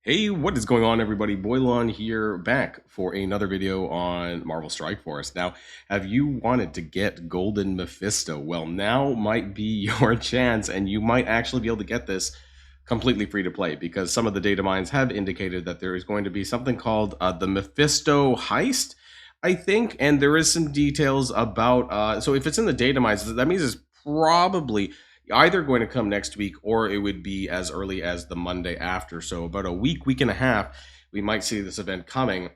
Hey, what is going on, everybody? Boilon here, back for another video on Marvel Strike Force. Now, have you wanted to get Golden Mephisto? Well, now might be your chance, and you might actually be able to get this completely free to play because some of the data mines have indicated that there is going to be something called the Mephisto heist, I think, and there is some details about. So if it's in the data mines, that means it's probably either going to come next week or it would be as early as the Monday after. So about a week and a half, we might see this event coming.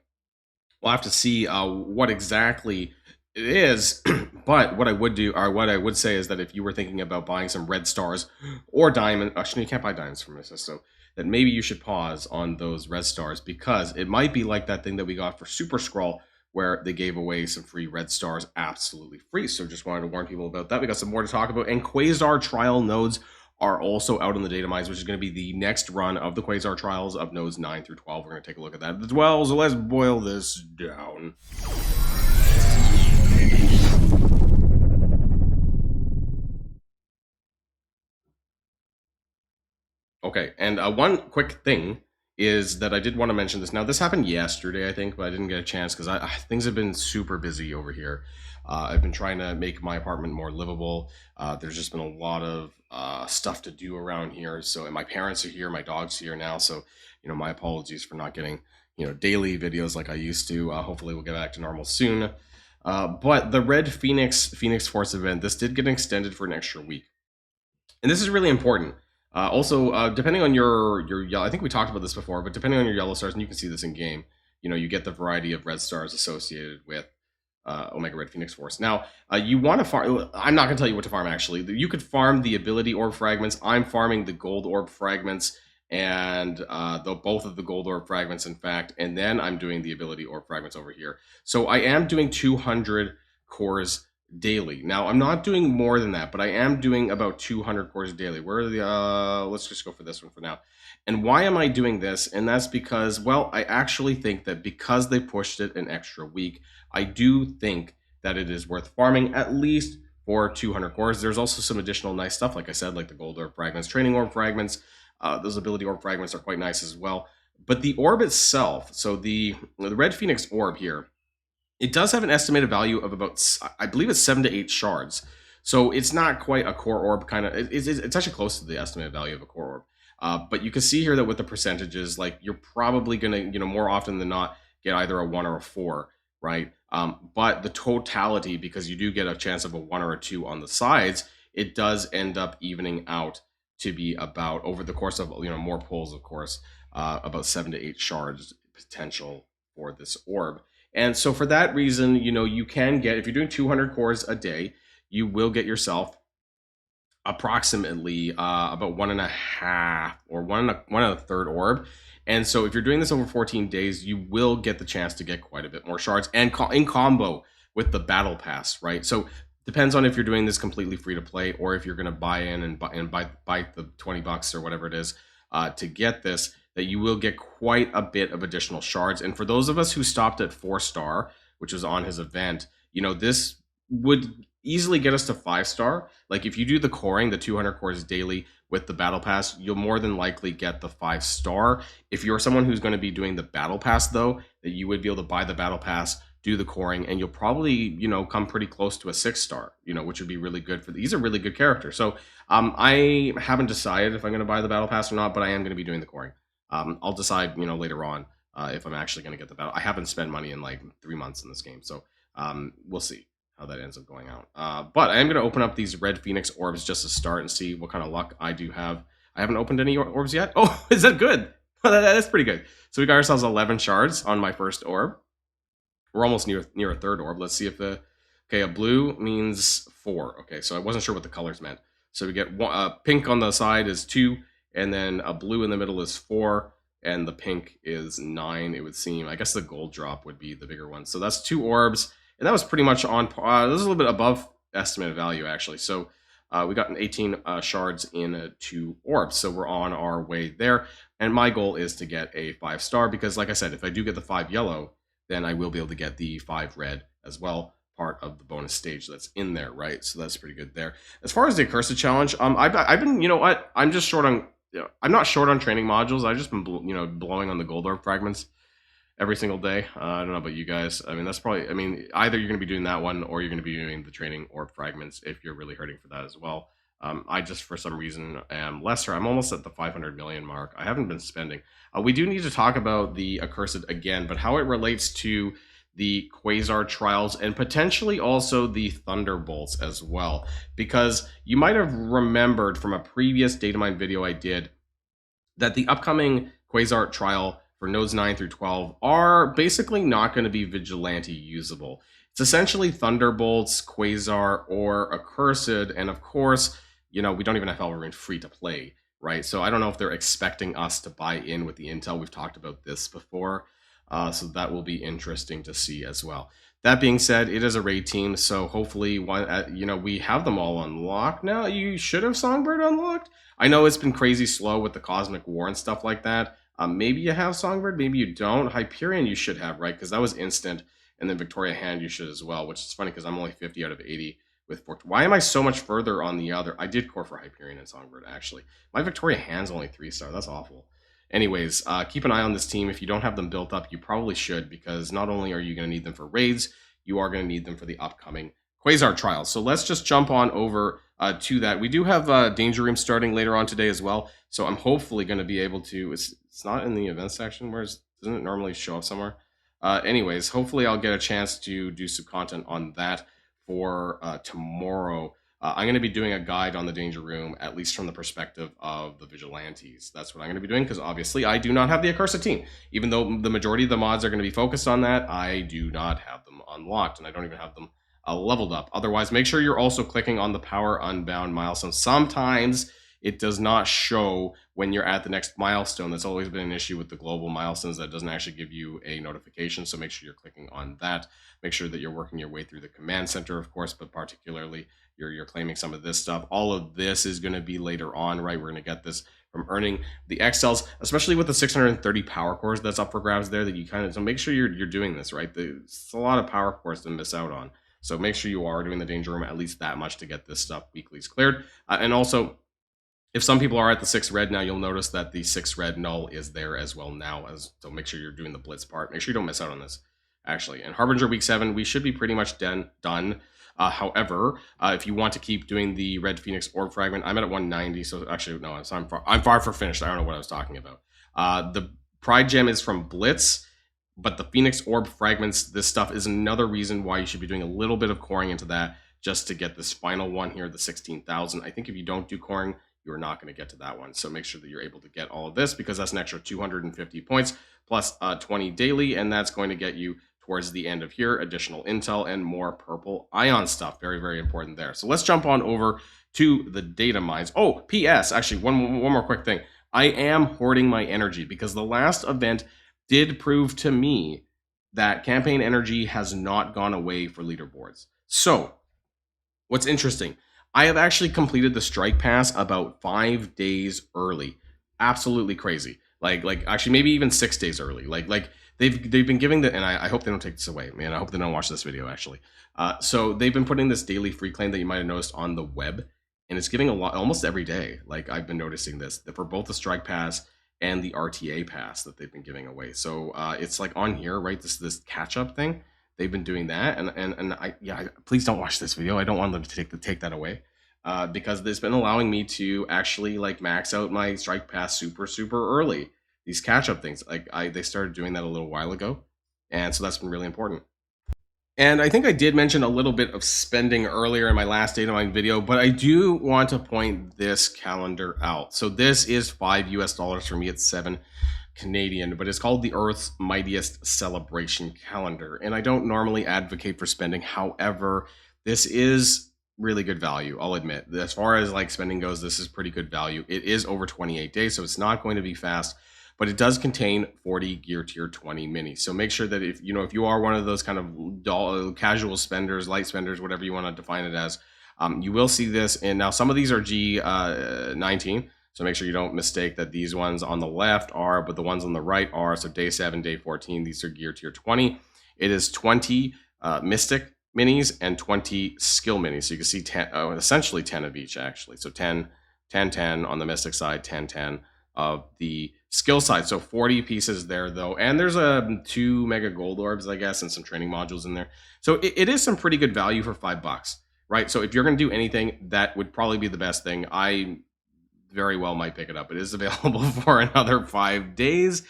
We'll have to see what exactly it is. But what I would do, or what I would say, is that if you were thinking about buying some red stars or diamond, actually you can't buy diamonds from Mephisto, that maybe you should pause on those red stars because it might be like that thing that we got for Super Scroll where they gave away some free red stars absolutely free. So just wanted to warn people about that. We got some more to talk about. And Quasar trial nodes are also out on the data mines, which is going to be the next run of the Quasar trials of nodes 9 through 12. We're going to take a look at that as well. So let's boil this down. Okay, and one quick thing is that I did want to mention this. Now, this happened yesterday, I think, but I didn't get a chance because things have been super busy over here. I've been trying to make my apartment more livable. There's just been a lot of stuff to do around here. So, and my parents are here, my dog's here now. So, my apologies for not getting, daily videos like I used to. Hopefully, we'll get back to normal soon. But the Red Phoenix Force event, this did get extended for an extra week, and this is really important. Also, depending on your yellow, I think we talked about this before, but depending on your yellow stars, and you can see this in game, you get the variety of red stars associated with Omega Red Phoenix Force. Now, you want to farm. I'm not going to tell you what to farm. Actually, you could farm the ability orb fragments. I'm farming the gold orb fragments, and both of the gold orb fragments, in fact, and then I'm doing the ability orb fragments over here. So I am doing 200 cores daily. Now, I'm not doing more than that, but I am doing about 200 cores daily. Where are the, let's just go for this one for now. And why am I doing this? And that's because, well, I actually think that because they pushed it an extra week, I do think that it is worth farming at least for 200 cores. There's also some additional nice stuff, like I said, like the gold orb fragments, training orb fragments. Those ability orb fragments are quite nice as well. But the orb itself, so the Red Phoenix orb here, it does have an estimated value of about, I believe it's 7 to 8 shards. So it's not quite a core orb kind of, it's actually close to the estimated value of a core orb. But you can see here that with the percentages, like you're probably going to, more often than not, get either a 1 or a 4, right? But the totality, because you do get a chance of a 1 or a 2 on the sides, it does end up evening out to be about, over the course of, more pulls, of course, about 7 to 8 shards potential for this orb. And so for that reason, you can get, if you're doing 200 cores a day, you will get yourself approximately about 1.5 or one and a third orb. And so if you're doing this over 14 days, you will get the chance to get quite a bit more shards and in combo with the battle pass, right? So depends on if you're doing this completely free to play or if you're going to buy in and buy the $20 or whatever it is to get this, that you will get quite a bit of additional shards. And for those of us who stopped at 4-star, which was on his event, this would easily get us to 5-star. Like if you do the coring, the 200 cores daily with the battle pass, you'll more than likely get the 5-star. If you're someone who's going to be doing the battle pass, though, that you would be able to buy the battle pass, do the coring, and you'll probably, come pretty close to a 6-star, which would be really good for these are really good characters. So I haven't decided if I'm going to buy the battle pass or not, but I am going to be doing the coring. I'll decide, later on if I'm actually going to get the battle. I haven't spent money in like 3 months in this game, so we'll see how that ends up going out. But I am going to open up these Red Phoenix orbs just to start and see what kind of luck I do have. I haven't opened any orbs yet. Oh, is that good? That's pretty good. So we got ourselves 11 shards on my first orb. We're almost near a third orb. Let's see if okay, a blue means 4. Okay, so I wasn't sure what the colors meant. So we get one, pink on the side is 2, and then a blue in the middle is 4, and the pink is 9, it would seem. I guess the gold drop would be the bigger one. So that's 2 orbs, and that was pretty much on par. This is a little bit above estimated value, actually. So we got an 18 shards in 2 orbs, so we're on our way there. And my goal is to get a 5-star, because like I said, if I do get the 5 yellow, then I will be able to get the 5 red as well, part of the bonus stage that's in there, right? So that's pretty good there. As far as the Accursed Challenge, I've been, I'm just short on I'm not short on training modules. I've just been blowing on the gold orb fragments every single day. I don't know about you guys. I mean, that's probably, I mean, either you're going to be doing that one or you're going to be doing the training orb fragments if you're really hurting for that as well. I just, for some reason, am lesser. I'm almost at the 500 million mark. I haven't been spending. We do need to talk about the Accursed again, but how it relates to the Quasar trials and potentially also the Thunderbolts as well. Because you might have remembered from a previous Datamine video I did that the upcoming Quasar trial for nodes 9 through 12 are basically not going to be vigilante usable. It's essentially Thunderbolts, Quasar, or Accursed, and of course, we don't even have Elverine free to play, right? So I don't know if they're expecting us to buy in with the intel. We've talked about this before, so that will be interesting to see as well. That being said, it is a raid team, so hopefully, we have them all unlocked now. You should have Songbird unlocked. I know it's been crazy slow with the Cosmic War and stuff like that. Maybe you have Songbird, maybe you don't. Hyperion you should have, right? Because that was instant. And then Victoria Hand you should as well, which is funny because I'm only 50 out of 80 with Fortune. Why am I so much further on the other? I did core for Hyperion and Songbird, actually. My Victoria Hand's only 3-star. That's awful. Anyways, keep an eye on this team. If you don't have them built up, you probably should, because not only are you going to need them for raids, you are going to need them for the upcoming Quasar trials. So let's just jump on over to that. We do have Danger Room starting later on today as well. So I'm hopefully going to be able to... It's not in the event section. Doesn't it normally show up somewhere? Anyways, hopefully I'll get a chance to do some content on that for tomorrow. I'm going to be doing a guide on the Danger Room, at least from the perspective of the Vigilantes. That's what I'm going to be doing, because obviously I do not have the Accursed team. Even though the majority of the mods are going to be focused on that, I do not have them unlocked, and I don't even have them leveled up. Otherwise, make sure you're also clicking on the Power Unbound milestone. Sometimes it does not show when you're at the next milestone. That's always been an issue with the global milestones, that doesn't actually give you a notification. So make sure you're clicking on that. Make sure that you're working your way through the command center, of course, but particularly you're claiming some of this stuff. All of this is going to be later on, right? We're going to get this from earning the X cells, especially with the 630 power cores that's up for grabs there, that you so make sure you're doing this, right? It's a lot of power cores to miss out on. So make sure you are doing the Danger Room at least that much to get this stuff weeklies cleared. And also, if some people are at the 6 red now, you'll notice that the 6 red null is there as well now. So make sure you're doing the Blitz part. Make sure you don't miss out on this, actually. And Harbinger week 7, we should be pretty much done. However, if you want to keep doing the Red Phoenix Orb Fragment, I'm at 190. So actually, no, I'm far from finished. I don't know what I was talking about. The Pride Gem is from Blitz, but the Phoenix Orb Fragments, this stuff is another reason why you should be doing a little bit of coring into that, just to get this final one here, the 16,000. I think if you don't do coring, you're not going to get to that one. So make sure that you're able to get all of this, because that's an extra 250 points plus 20 daily, and that's going to get you towards the end of here, additional intel and more purple ion stuff. Very, very important there. So let's jump on over to the data mines. Oh, PS, actually, one more quick thing. I am hoarding my energy, because the last event did prove to me that campaign energy has not gone away for leaderboards. So what's interesting, I have actually completed the strike pass about 5 days early. Absolutely crazy. Like actually maybe even 6 days early. Like they've been giving the, and I hope they don't take this away, man. I hope they don't watch this video actually. So they've been putting this daily free claim that you might have noticed on the web, and it's giving a lot almost every day. Like I've been noticing this for both the strike pass and the RTA pass that they've been giving away. So it's like on here, right? This catch up thing. They've been doing that, and please don't watch this video. I don't want them to take that away, because it's been allowing me to actually like max out my strike pass super early. These catch up things, they started doing that a little while ago, and so that's been really important. And I think I did mention a little bit of spending earlier in my last data mine video, but I do want to point this calendar out. So this is $5 US for me. It's 7 Canadian, but it's called the Earth's Mightiest Celebration Calendar. And I don't normally advocate for spending. However, this is really good value, I'll admit. As far as like spending goes, this is pretty good value. It is over 28 days, so it's not going to be fast, but it does contain 40 Gear Tier 20 minis. So make sure that if you are one of those kind of casual spenders, light spenders, whatever you want to define it as, you will see this. And now some of these are G19. So make sure you don't mistake that these ones on the left are, but the ones on the right are. So day 7, day 14, these are Gear Tier 20. It is 20 Mystic minis and 20 skill minis. So you can see 10, essentially 10 of each actually. So 10 10 on the Mystic side, 10 of the skill side. So 40 pieces there, though. And there's 2 mega gold orbs, I guess, and some training modules in there. So it is some pretty good value for $5, right? So if you're going to do anything, that would probably be the best thing. I very well might pick it up. It is available for another 5 days.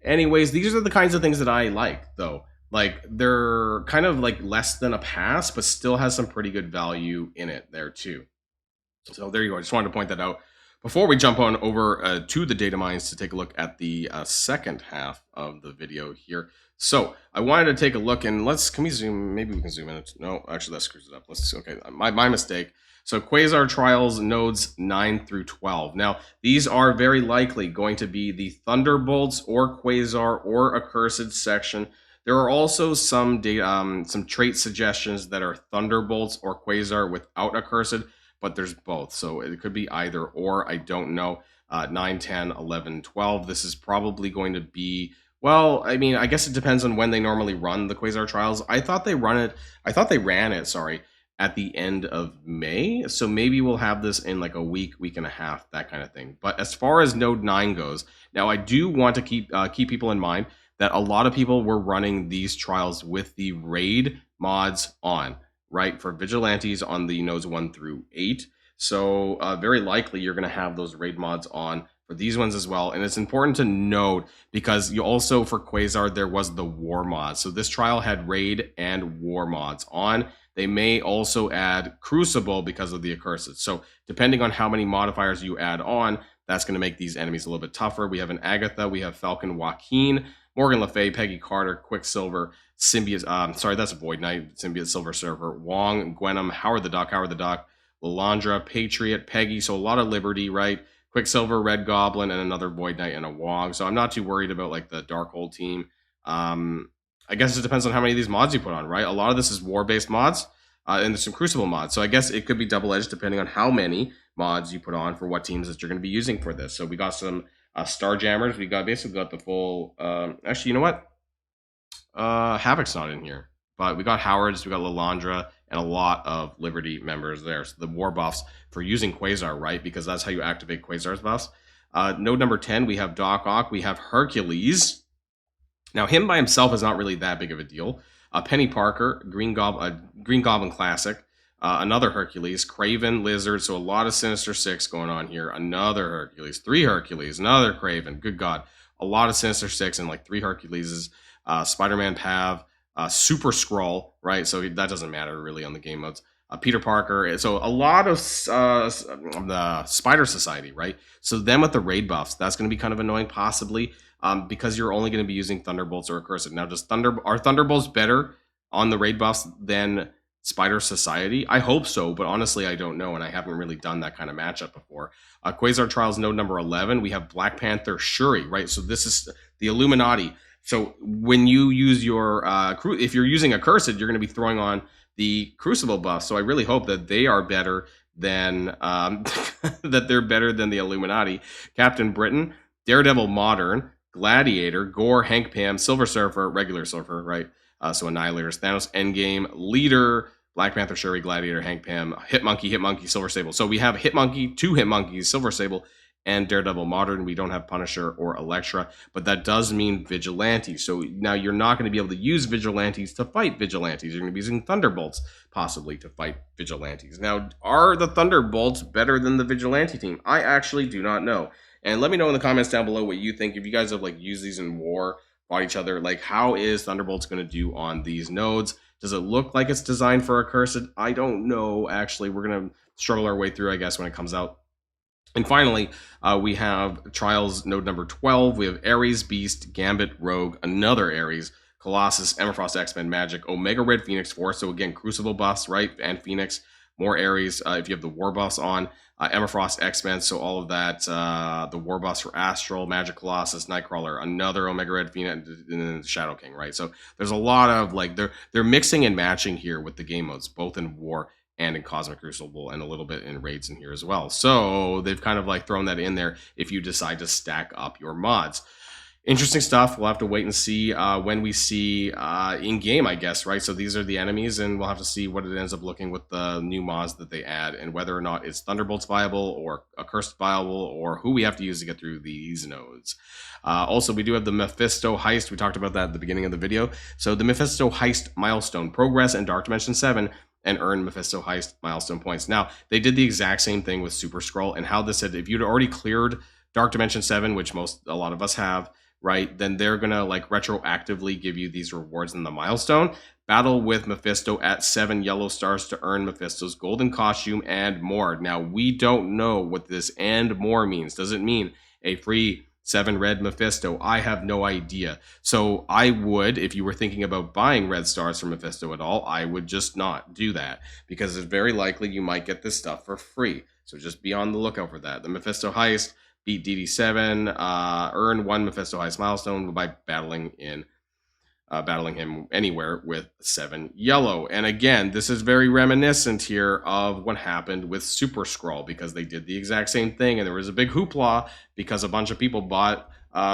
Anyways, these are the kinds of things that I like, though. Like, they're kind of like less than a pass, but still has some pretty good value in it there, too. So there you go. I just wanted to point that out before we jump on over to the data mines to take a look at the second half of the video here. So I wanted to take a look, and can we zoom? Maybe we can zoom in. No, actually, that screws it up. Okay, my mistake. So Quasar trials nodes 9 through 12. Now, these are very likely going to be the Thunderbolts or Quasar or Accursed section. There are also some trait suggestions that are Thunderbolts or Quasar without Accursed, but there's both. So it could be either or. I don't know. 9, 10, 11, 12. This is probably going to be, well, I mean, I guess it depends on when they normally run the Quasar trials. I thought they ran it, sorry, at the end of May. So maybe we'll have this in like a week and a half, that kind of thing. But as far as Node 9 goes, now I do want to keep people in mind that a lot of people were running these trials with the raid mods on, right? For vigilantes on the nodes 1 through 8. So very likely you're going to have those raid mods on for these ones as well. And it's important to note because you also, for Quasar, there was the war mod. So this trial had raid and war mods on. They may also add Crucible because of the Accursed. So depending on how many modifiers you add on, that's going to make these enemies a little bit tougher. We have an Agatha, we have Falcon Joaquin, Morgan Le Fay, Peggy Carter, Quicksilver, Symbiote, sorry, that's a Void Knight, Symbiote Silver Surfer, Wong, Gwenum, Howard the Duck, Lalandra, Patriot, Peggy, so a lot of Liberty, right? Quicksilver, Red Goblin, and another Void Knight and a Wong. So I'm not too worried about like the Darkhold team. I guess it depends on how many of these mods you put on, right? A lot of this is war-based mods, and there's some Crucible mods. So I guess it could be double-edged depending on how many mods you put on for what teams that you're going to be using for this. So we got some Starjammers. We basically got the full. Actually, you know what? Havoc's not in here, but we got Howard's, we got Lalandra, and a lot of Liberty members there. So the war buffs for using Quasar, right? Because that's how you activate Quasar's buffs. Node number 10, we have Doc Ock, we have Hercules. Now, him by himself is not really that big of a deal. Penny Parker, Green Goblin Classic, another Hercules, Craven, Lizard, so a lot of Sinister Six going on here. Another Hercules, 3 Hercules, another Craven, good God. A lot of Sinister Six and like 3 Herculeses, Spider-Man Pav, Super Skrull, right? So that doesn't matter really on the game modes. Peter Parker, so a lot of the Spider Society, right? So them with the raid buffs, that's going to be kind of annoying possibly. Because you're only going to be using Thunderbolts or Accursed. Now, are Thunderbolts better on the raid buffs than Spider Society? I hope so, but honestly, I don't know, and I haven't really done that kind of matchup before. Quasar Trials node number 11, we have Black Panther Shuri, right? So this is the Illuminati. So when you use your, if you're using Accursed, you're going to be throwing on the Crucible buff. So I really hope that they are better than, that they're better than the Illuminati. Captain Britain, Daredevil Modern, Gladiator, Gore, Hank Pym, Silver Surfer, regular Surfer, right? So Annihilators, Thanos, Endgame, Leader, Black Panther, Shuri, Gladiator, Hank Pym, Hitmonkey, Silver Sable. So we have Hitmonkey, 2 Hitmonkeys, Silver Sable, and Daredevil Modern. We don't have Punisher or Elektra, but that does mean Vigilantes. So now you're not going to be able to use Vigilantes to fight Vigilantes. You're going to be using Thunderbolts, possibly, to fight Vigilantes. Now, are the Thunderbolts better than the Vigilante team? I actually do not know. And let me know in the comments down below what you think. If you guys have like used these in war, fought each other, like how is Thunderbolts going to do on these nodes? Does it look like it's designed for Accursed? I don't know. Actually, we're going to struggle our way through, I guess, when it comes out. And finally, we have Trials node number 12. We have Ares, Beast, Gambit, Rogue, another Ares, Colossus, Emperfrost, X-Men, Magic, Omega Red, Phoenix Force. So again, Crucible buffs, right? And Phoenix, more Ares. If you have the war buffs on, Emperfrost, X-Men, so all of that, the war buffs for Astral, Magic Colossus, Nightcrawler, another Omega Red Phoenix, and then Shadow King, right? So there's a lot of, like, they're mixing and matching here with the game modes, both in War and in Cosmic Crucible, and a little bit in Raids in here as well. So they've kind of, like, thrown that in there if you decide to stack up your mods. Interesting stuff. We'll have to wait and see when we see in game, I guess, right? So these are the enemies, and we'll have to see what it ends up looking with the new mods that they add, and whether or not it's Thunderbolts viable or Accursed viable, or who we have to use to get through these nodes. Also, we do have the Mephisto heist. We talked about that at the beginning of the video. So the Mephisto heist milestone: progress in Dark Dimension 7 and earn Mephisto heist milestone points. Now, they did the exact same thing with Super Scroll, and how this said if you'd already cleared Dark Dimension 7, which a lot of us have, right, then they're gonna like retroactively give you these rewards in the milestone. Battle with Mephisto at 7 yellow stars to earn Mephisto's golden costume and more. Now, we don't know what this and more means. Does it mean a free 7 red Mephisto? I have no idea. So I would, if you were thinking about buying red stars from Mephisto at all, I would just not do that, because it's very likely you might get this stuff for free. So just be on the lookout for that. The Mephisto heist: beat DD7, earn 1 Mephisto heist milestone by battling him anywhere with 7 yellow. And again, this is very reminiscent here of what happened with Super Scroll, because they did the exact same thing, and there was a big hoopla because a bunch of people bought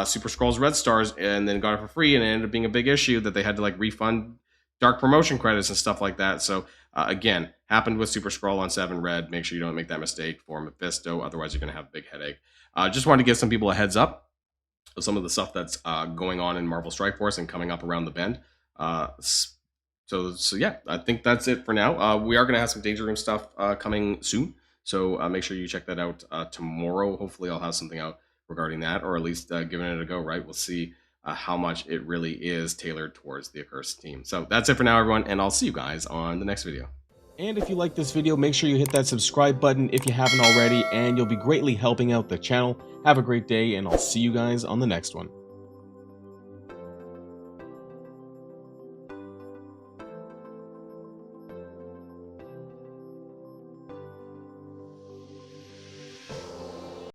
Super Scroll's red stars and then got it for free, and it ended up being a big issue that they had to like refund dark promotion credits and stuff like that. So again, happened with Super Scroll on 7 red. Make sure you don't make that mistake for Mephisto, otherwise you're going to have a big headache. Just wanted to give some people a heads up of some of the stuff that's going on in Marvel Strike Force and coming up around the bend. So yeah, I think that's it for now. We are going to have some Danger Room stuff coming soon, so make sure you check that out tomorrow. Hopefully I'll have something out regarding that, or at least giving it a go, right? We'll see how much it really is tailored towards the Accursed team. So that's it for now, everyone, and I'll see you guys on the next video. And if you like this video, make sure you hit that subscribe button if you haven't already, and you'll be greatly helping out the channel. Have a great day, and I'll see you guys on the next one.